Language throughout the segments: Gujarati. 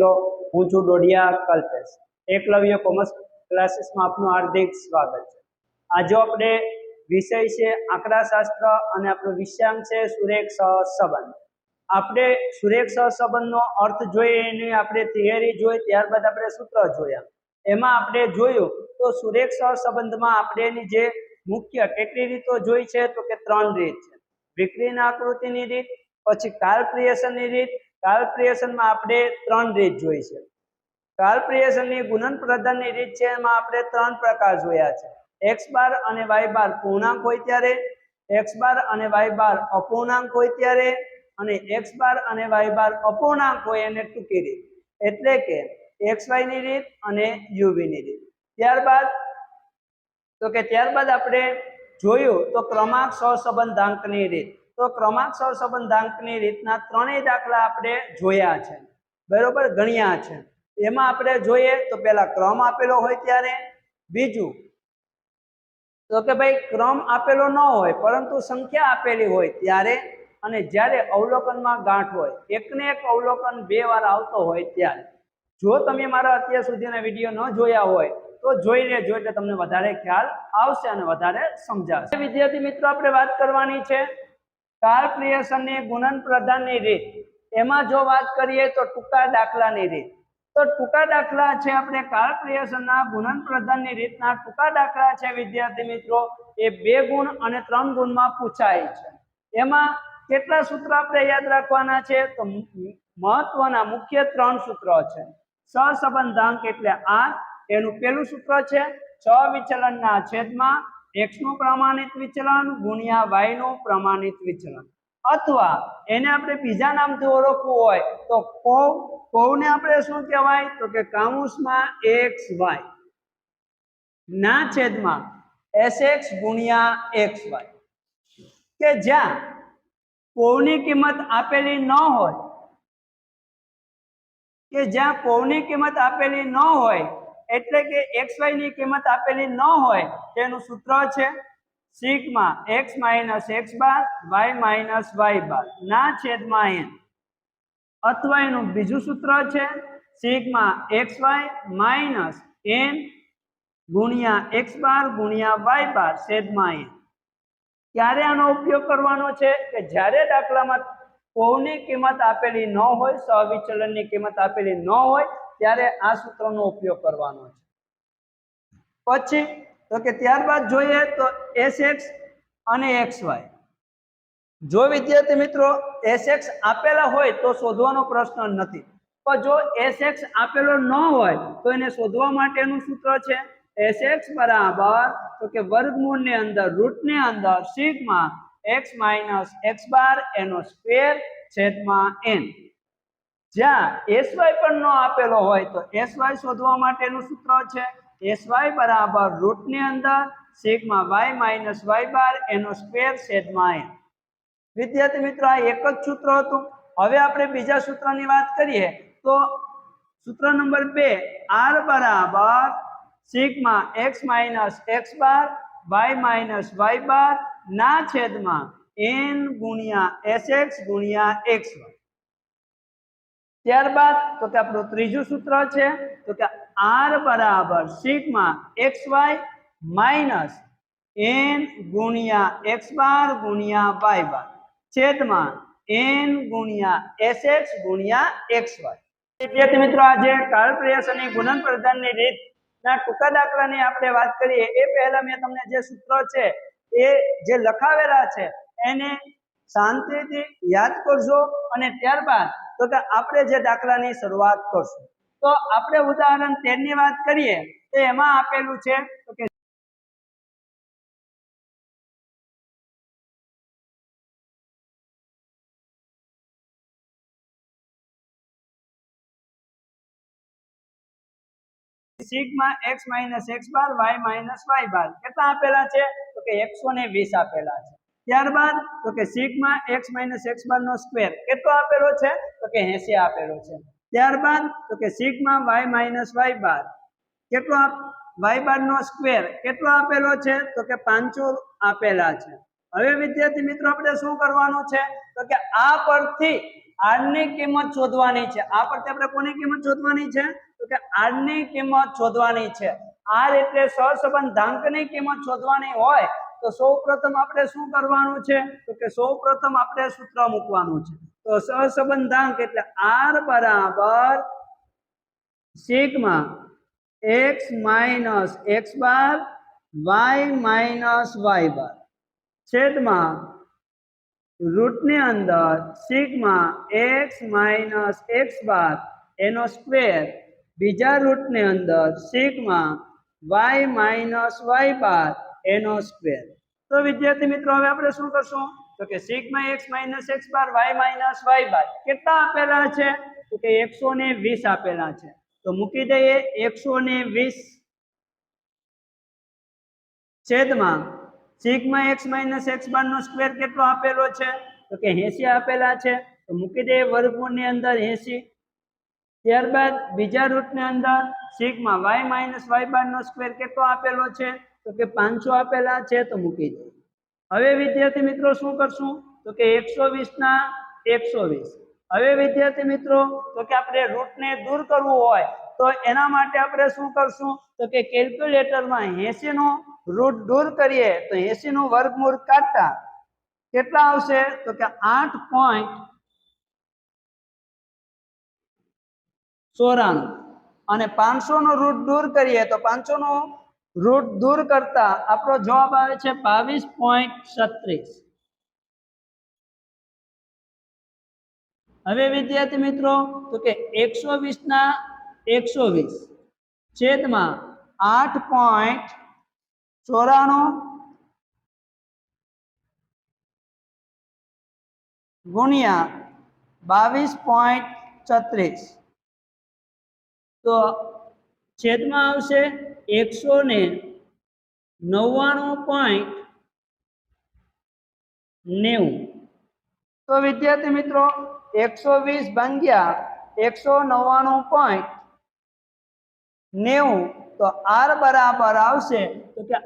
મિત્રો, હું છું ડોડિયા કલ્પેશ। એકલવ્ય કોમર્સ ક્લાસીસમાં આપનું હાર્દિક સ્વાગત છે। આજે આપણે વિષય છે આંકડાશાસ્ત્ર અને આપણો વિષયાંક છે સુરેખ સહસંબંધ। આપણે સુરેખ સહસંબંધનો અર્થ જોઈએ, એની આપણે થિયરી જોઈ, ત્યારબાદ આપણે સૂત્ર જોયા। એમાં આપણે જોયું તો સુરેખ સહસંબંધમાં આપણે એની જે મુખ્ય કેટલી રીતો જોઈ છે તો કે 3 રીત છે। વિકર્ણ આકૃતિની રીત, પછી કાર્લપ્રિયસનની રીત। કાર્લપ્રિયસનમાં આપણે 3 રીત જોઈ છે। કાર્લપ્રિયસનની ગુણન પ્રદાનની રીત છે, એમાં આપણે 3 પ્રકાર જોયા છે। x બાર અને y બાર પૂર્ણાંક હોય ત્યારે, x બાર અને y બાર અપૂર્ણાંક હોય ત્યારે, અને x બાર અને y બાર અપૂર્ણાંક હોય એને ટૂંકી રીત, એટલે કે xy ની રીત અને uv ની રીત। ત્યારબાદ આપણે જોયું તો ક્રમાંક સહસંબંધાંકની રીત। તો ક્રમાંક સહસંબંધાંકની રીતના 3 દાખલા આપણે જોયા છે, બરોબર, ગણ્યા છે। એમાં આપણે જોઈએ તો પહેલા ક્રમ આપેલો હોય ત્યારે, બીજું તો કે ભાઈ ક્રમ આપેલો ન હોય પરંતુ સંખ્યા આપેલી હોય ત્યારે, અને જ્યારે અવલોકનમાં ગાંઠ હોય, એકને એક અવલોકન 2 વાર આવતો હોય ત્યારે। જો તમે મારા અત્યાર સુધીના વિડીયો ન જોયા હોય તો જોઈ લેજો, એટલે તમને વધારે ખ્યાલ આવશે અને વધારે સમજાશે। વિદ્યાર્થી મિત્રો, આપણે વાત કરવાની છે કાર્લપ્રિયસનની ગુણન પ્રદાનની રીત। એમાં જો વાત કરીએ તો ટૂંકા દાખલાની રીત। તો ટૂંકા દાખલા છે આપણે કાર્લપ્રિયસનના ગુણન પ્રદાનની રીતના ટૂંકા દાખલા છે વિદ્યાર્થી મિત્રો, એ 2 ગુણ અને 3 ગુણમાં પૂછાય છે। એમાં કેટલા સૂત્ર આપણે યાદ રાખવાના છે તો મહત્વના મુખ્ય 3 સૂત્રો છે। સહસંબંધાંક એટલે આ, એનું પહેલું સૂત્ર છે 6 વિચલનના છેદમાં x નું પ્રમાણિત વિચલન ગુણ્યા y નું પ્રમાણિત વિચલન, અથવા એને આપણે બીજા નામથી ઓળખવું હોય તો કોવને આપણે શું કહેવાય તો કે કૌંસમાં xy ના છેદમાં sx ગુણ્યા xy, કે જ્યાં કોવની કિંમત આપેલી ન હોય, એટલે કે xy ની કિંમત આપેલી ન હોય, તેનું સૂત્ર છે સિગ્મા x માઇનસ x બાર y માઇનસ y બાર ના છેદમાં n, અથવા એનું બીજું સૂત્ર છે સિગ્મા xy માઇનસ n ગુણ્યા x બાર ગુણ્યા y બાર છેદમાં n। ક્યારે આનો ઉપયોગ કરવાનો છે કે જ્યારે દાખલામાં કોવની કિંમત આપેલી ન હોય, સહવિચલનની કિંમત આપેલી ન હોય, ત્યારે આ સૂત્રનો ઉપયોગ કરવાનો છે। પછી તો કે ત્યારબાદ જોઈએ તો sx અને xy। જો વિદ્યાર્થી મિત્રો sx આપેલા હોય તો શોધવાનો પ્રશ્ન નથી, પણ જો sx આપેલો ન હોય તો એને શોધવા માટેનું સૂત્ર છે sx બરાબર તો કે વર્ગમૂળની અંદર રૂટની અંદર સિગ્મા x માઇનસ x બાર એનો સ્ક્વેર છેદમાં n। જ્યાં sy પણ ન આપેલો હોય તો sy શોધવા માટેનું સૂત્ર છે sy બરાબર રૂટની અંદર સિગ્મા y માઇનસ y બાર એનો સ્ક્વેર છેદમાં n। વિદ્યાર્થી મિત્રો, આ એક જ સૂત્ર હતું। હવે આપણે બીજા સૂત્રની વાત કરીએ તો સૂત્ર નંબર 2 r બરાબર સિગ્મા x માઇનસ x બાર y માઇનસ y બાર ના છેદમાં n ગુણ્યા sx ગુણ્યા xy। ત્યારબાદ તો કે આપણું ત્રીજું સૂત્ર છે તો કે r બરાબર સિગ્મા xy માઇનસ n ગુણ્યા x બાર ગુણ્યા y બાર છેદમાં n ગુણ્યા sx ગુણ્યા xy। વિદ્યાર્થી મિત્રો, આજે કાર્લપ્રિયસનની ગુણન પ્રદાનની રીતના ટૂંકા દાખલાની આપણે વાત કરીએ એ પહેલા મેં તમને જે સૂત્ર છે એ જે લખાવેલા છે એને શાંતિથી યાદ કરજો, અને ત્યારબાદ તો કે આપણે જે દાખલાની શરૂઆત કરશું। તો આપણે ઉદાહરણ 13 ની વાત કરીએ તો એમાં આપેલું છે તો કે સિગ્મા x માઇનસ x બાર y માઇનસ y બાર કેટલા આપેલા છે તો કે 120 આપેલા છે। ત્યારબાદ તો કે સિગ્મા x માઇનસ x બાર નો સ્ક્વેર કેટલો આપેલો છે તો કે 80 આપેલો છે। ત્યારબાદ તો કે સિગ્મા y માઇનસ y બાર કેટલો y બાર નો સ્ક્વેર કેટલો આપેલો છે તો કે 500 આપેલા છે। હવે વિદ્યાર્થી મિત્રો, આપણે શું કરવાનું છે તો કે આ પરથી r ની કિંમત શોધવાની છે. આ પરથી આપણે કોની કિંમત શોધવાની છે? તો કે r ની કિંમત શોધવાની છે. r એટલે સહસંબંધાંકની કિંમત શોધવાની હોય તો સૌપ્રથમ આપણે શું કરવાનું છે? તો કે સૌપ્રથમ આપણે સૂત્ર મૂકવાનું છે. તો સહસંબંધાંક એટલે r બરાબર સિગ્મા x માઇનસ x બાર y માઇનસ y બાર છેદમાં રૂટની અંદર સિગ્મા x માઇનસ x બાર એનો સ્ક્વેર બીજા રૂટની અંદર સિગ્મા y માઇનસ y બાર એનો સ્ક્વેર. તો વિદ્યાર્થી મિત્રો હવે આપણે શું કરશું? તો કે સિગ્મા x માઇનસ x બાર y માઇનસ y બાર કેટલા આપેલા છે? તો કે 120 આપેલા છે. તો મૂકી દઈએ 120 છેદમાં સિગ્મા x માઇનસ x બાર નો સ્ક્વેર કેટલો આપેલો છે? તો કે 80 આપેલા છે. તો મૂકી દઈએ વર્ગમૂળની અંદર 80. ત્યારબાદ બીજા રૂટની અંદર સિગ્મા y માઇનસ y બાર નો સ્ક્વેર કેટલો આપેલો છે? તો કે 500 આપેલા છે. તો મૂકી દઈએ. હવે વિદ્યાર્થી મિત્રો શું કરશું? તો કે 120 ના 120. હવે વિદ્યાર્થી મિત્રો તો કે આપણે રૂટને દૂર કરવું હોય તો એના માટે આપણે શું કરશું? તો કે કેલ્ક્યુલેટરમાં 80 નો રૂટ દૂર કરીએ તો 80 નું વર્ગમૂળ કાઢતા કેટલા આવશે? તો કે 8.94 અને 500 નો રૂટ દૂર કરીએ તો 500 નો રૂટ દૂર કરતા આપણો જવાબ આવે છે 22.36. હવે વિદ્યાર્થી મિત્રો તો કે 120 ના 120 છેદમાં 8.94 ગુણ્યા 22.36 તો છેદમાં આવશે 199.90. તો વિદ્યાર્થી મિત્રો 120 ભાગ્યા 199.90 તો r બરાબર આવશે તો કે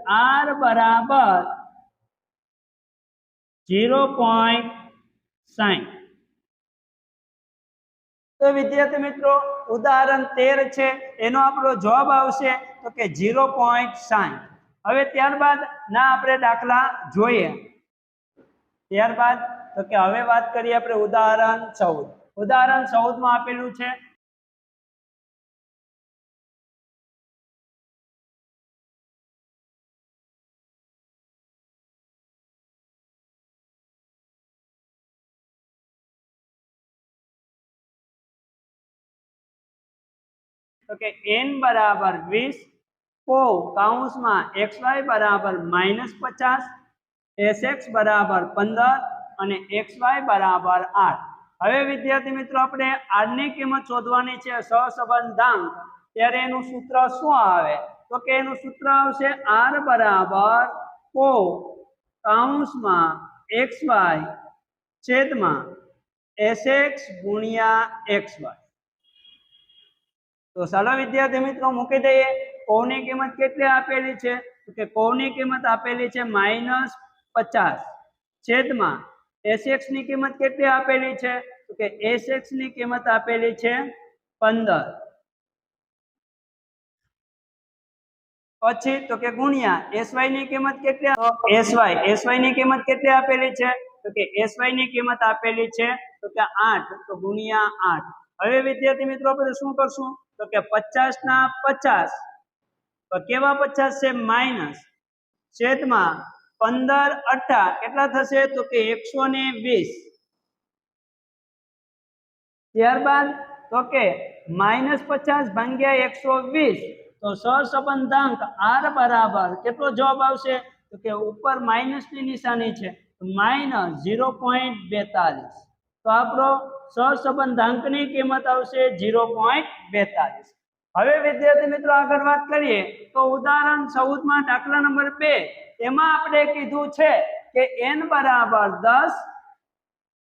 r બરાબર 0.60. તો વિદ્યાર્થી મિત્રો ઉદાહરણ 13 છે એનો આપણો જવાબ આવશે તો કે 0.60. હવે ત્યારબાદ ના આપણે દાખલા જોઈએ. ત્યારબાદ તો કે હવે વાત કરીએ આપણે ઉદાહરણ 14. ઉદાહરણ 14 માં આપેલું છે તો કે n બરાબર 20 को काउंसમાં xy બરાબર -50 sx બરાબર 15 અને xy બરાબર 8. હવે વિદ્યાર્થી મિત્રો આપણે r ની કિંમત શોધવાની છે સહસંબંધાંક. ત્યારે એનું સૂત્ર શું આવે? તો કે એનું સૂત્ર આવશે r બરાબર को કાઉંસમાં xy છેદમાં sx ગુણ્યા xy. તો ચાલો વિદ્યાર્થી મિત્રો મૂકી દઈએ. કોની કિંમત કેટલી આપેલી છે? તો કે કોની કિંમત આપેલી છે -50 છેદમાં sx ની કિંમત કેટલી આપેલી છે? તો કે sx ની કિંમત આપેલી છે 15. પછી તો કે ગુણ્યા sy ની કિંમત કેટલી? sy ની કિંમત કેટલી આપેલી છે? તો કે sy ની કિંમત આપેલી છે તો કે 8. તો ગુણ્યા 8. હવે વિદ્યાર્થી મિત્રો આપણે શું કરશું? તો કે 50 ના 50 તો કેવા 50 છે? માઈનસ છેદમાં 15 8 કેટલા થશે? તો કે 120. ત્યારબાદ તો કે -50 ભાગ્યા 120 તો સહસંબંધાંક r બરાબર કેટલો જવાબ આવશે? તો કે ઉપર માઈનસની નિશાની છે -0.42. તો આપણો સહસંબંધાંકની કિંમત આવશે 0.42. હવે વિદ્યાર્થી મિત્રો આગળ વાત કરીએ તો ઉદાહરણ 14 માં દાખલા નંબર 2 એમાં આપણે કીધું છે કે n બરાબર 10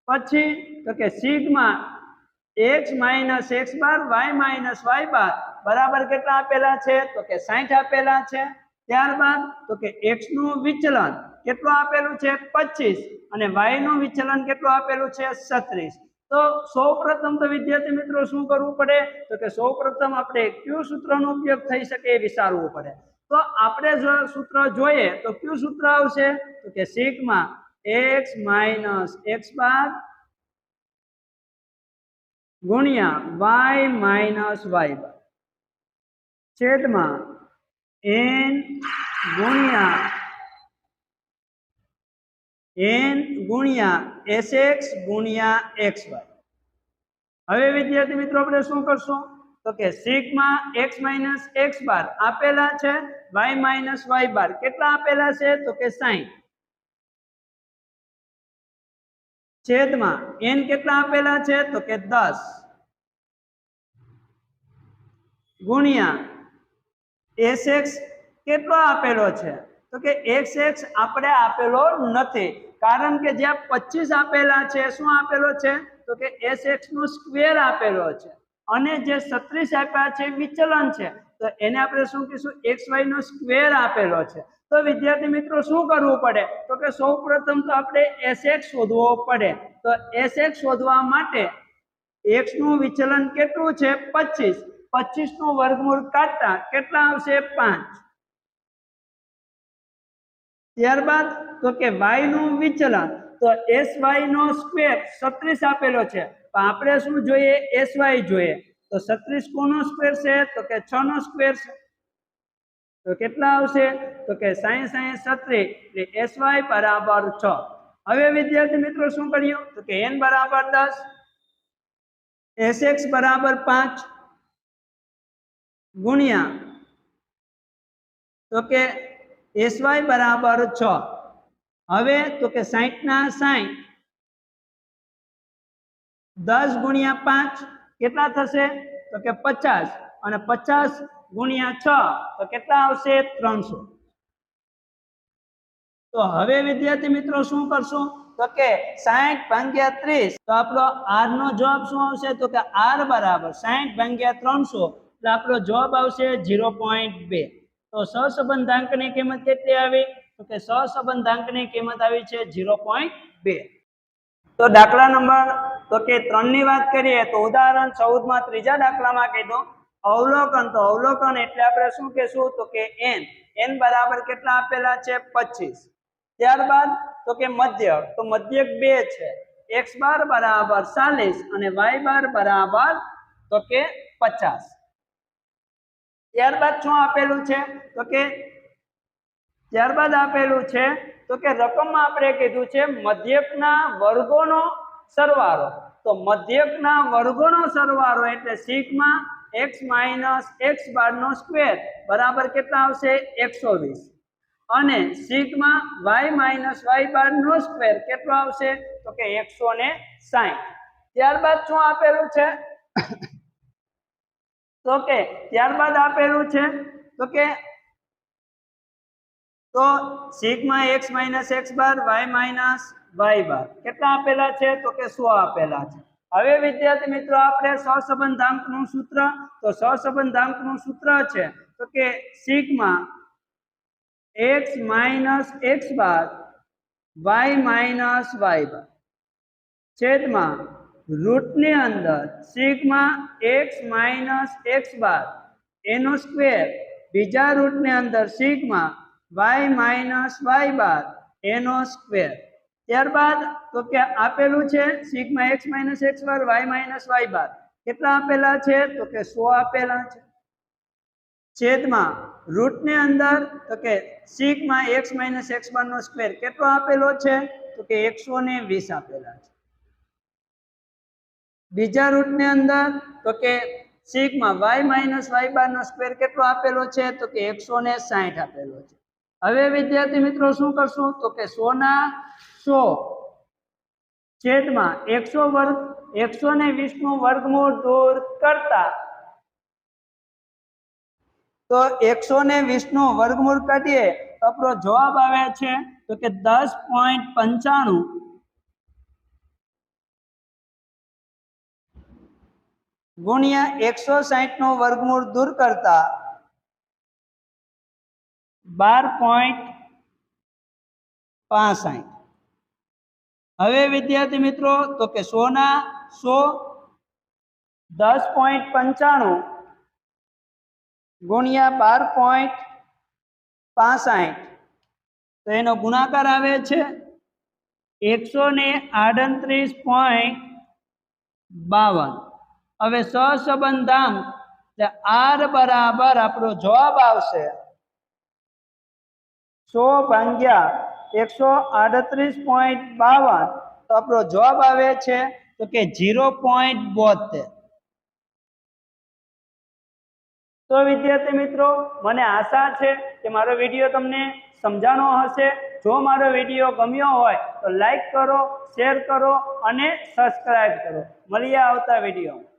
પછી તો કે સિગ્મા x માઇનસ x બાર y માઇનસ y બાર બરાબર કેટલા આપેલા છે? તો કે 60 આપેલા છે. ત્યારબાદ તો કે x નું વિચલન કેટલું આપેલું છે? 25 અને y નું વિચલન કેટલું આપેલું છે? 36. તો સૌપ્રથમ તો વિદ્યાર્થી મિત્રો શું કરવું પડે તો કે સૌપ્રથમ આપણે કયું સૂત્રનો ઉપયોગ થઈ શકે એ વિચારવું પડે. તો આપણે જો સૂત્ર જોઈએ તો કયું સૂત્ર આવશે તો કે સિગ્મા x માઇનસ x બાર ગુણ્યા y માઇનસ y બાર છેદમાં n ગુણ્યા sx ગુણ્યા xy. હવે વિદ્યાર્થી મિત્રો આપણે શું કરશું તો કે સિગ્મા x માઇનસ x બાર આપેલા છે, y માઇનસ y બાર કેટલા આપેલા છે તો કે 60 છેદમાં n કેટલા આપેલા છે તો કે 10 ગુણ્યા sx કેટલો આપેલો છે તો કે xx આપણે આપેલો નથી, કારણ કે જ્યાં 25 આપેલા છે શું આપેલો છે તો કે sx નો સ્ક્વેર આપેલો છે અને જે 36 આપ્યા છે વિચલન છે તો એને આપણે શું કહીશું xy નો સ્ક્વેર આપેલો છે. તો વિદ્યાર્થી મિત્રો શું કરવું પડે તો કે સૌપ્રથમ તો આપણે sx શોધવો પડે. તો sx શોધવા માટે x નું વિચલન કેટલું છે 25, 25 નું વર્ગમૂળ કાઢતા કેટલા આવશે 5. ત્યારબાદ તો કે y નું વિચલન તો sy નો સ્ક્વેર 36 આપેલો છે તો આપણે શું જોઈએ sy જોઈએ. તો 36 કોનો સ્ક્વેર છે તો કે 6 નો સ્ક્વેર છે તો કેટલા આવશે તો કે 60 36 એટલે sy બરાબર 6. હવે વિદ્યાર્થી મિત્રો શું કર્યું તો કે n બરાબર 10 sx બરાબર 5 ગુણ્યા તો કે sy બરાબર 6. હવે તો કે 60 ના 60 10 ગુણ્યા 5 કેટલા થશે તો કે 50 અને 50 ગુણ્યા 6 તો કેટલા આવશે 300. તો હવે વિદ્યાર્થી મિત્રો શું કરશું તો કે 60 ભાગ્યા 30 તો આપણો r નો જવાબ શું આવશે તો કે r બરાબર 60 ભાગ્યા 300 એટલે આપણો જવાબ આવશે 0.2. તો સહસંબંધાંકની કિંમત કેટલી આવી તો કે સહસંબંધાંકની કિંમત આવી છે 0.2. તો દાખલા નંબર તો કે 3 ની વાત કરીએ તો ઉદાહરણ 14 માં ત્રીજા દાખલામાં કીધું અવલોકન. તો અવલોકન એટલે આપણે શું કહેશું તો કે n બરાબર કેટલા આપેલા છે 25. ત્યારબાદ તો કે મધ્યક, તો મધ્યક 2 છે, x બાર બરાબર 40 અને y બાર બરાબર તો કે 50. ત્યારબાદ શું આપેલું છે તો કે ત્યારબાદ આપેલું છે તો કે રકમમાં આપણે કીધું છે મધ્યકના વર્ગોનો સરવાળો. તો મધ્યકના વર્ગોનો સરવાળો એટલે સિગ્મા x માઇનસ x બાર નો સ્ક્વેર બરાબર કેટલા આવશે 120 અને સિગ્મા y માઇનસ y બાર નો સ્ક્વેર કેટલો આવશે તો કે 160. ત્યારબાદ શું આપેલું છે તો કે ત્યારબાદ આપેલું છે તો સિગ્મા x માઇનસ x બાર y માઇનસ y બાર કેટલા આપેલા છે તો કે 100 આપેલા છે. હવે વિદ્યાર્થી મિત્રો આપણે સહસંબંધાંકનું સૂત્ર, તો સહસંબંધાંકનું સૂત્ર છે તો કે સિગ્મા x માઇનસ x બાર y માઇનસ y બાર છેદમાં રૂટની અંદર સિગ્મા x માઇનસ x બાર એનો સ્ક્વેર બીજા રૂટની અંદર સિગ્મા y માઇનસ y બાર એનો સ્ક્વેર. ત્યારબાદ તો કે આપેલું છે સિગ્મા x માઇનસ x બાર y માઇનસ y બાર કેટલા આપેલા છે તો કે 100 આપેલા છે છેદમાં રૂટની અંદર તો કે સિગ્મા x માઇનસ x બાર નો સ્ક્વેર કેટલો આપેલો છે તો કે 120 આપેલા છે. બીજા રૂટની અંદર તો કે સિગ્મા y માઇનસ y બાર નો સ્ક્વેર કેટલો આપેલો છે તો કે 160 આપેલો છે. હવે વિદ્યાર્થી મિત્રો શું કરશું તો કે 100 ના 100 છેદમાં 120 નું વર્ગમૂળ દૂર કરતા તો 120 નું વર્ગમૂળ કાઢીએ તો આપણો જવાબ આવે છે તો કે 10.95 ગુણ્યા 160 નું વર્ગમૂળ દૂર કરતા 12.65. હવે વિદ્યાર્થી મિત્રો તો કે 100 ના 10.95 ગુણ્યા 12.65 તો એનો ગુણાકાર આવે છે 138.52. હવે સહસંબંધાંક R બરાબર આપણો જવાબ આવશે 100 ભાગ્યા 138.52 તો આપણો જવાબ આવે છે તો કે 0.72. તો વિદ્યાર્થી મિત્રો, મને આશા છે કે મારો વિડીયો તમને સમજાણો હશે. જો મારો વિડીયો ગમ્યો હોય તો લાઈક કરો, શેર કરો અને સબસ્ક્રાઇબ કરો. મળીએ આવતા વિડીયોમાં.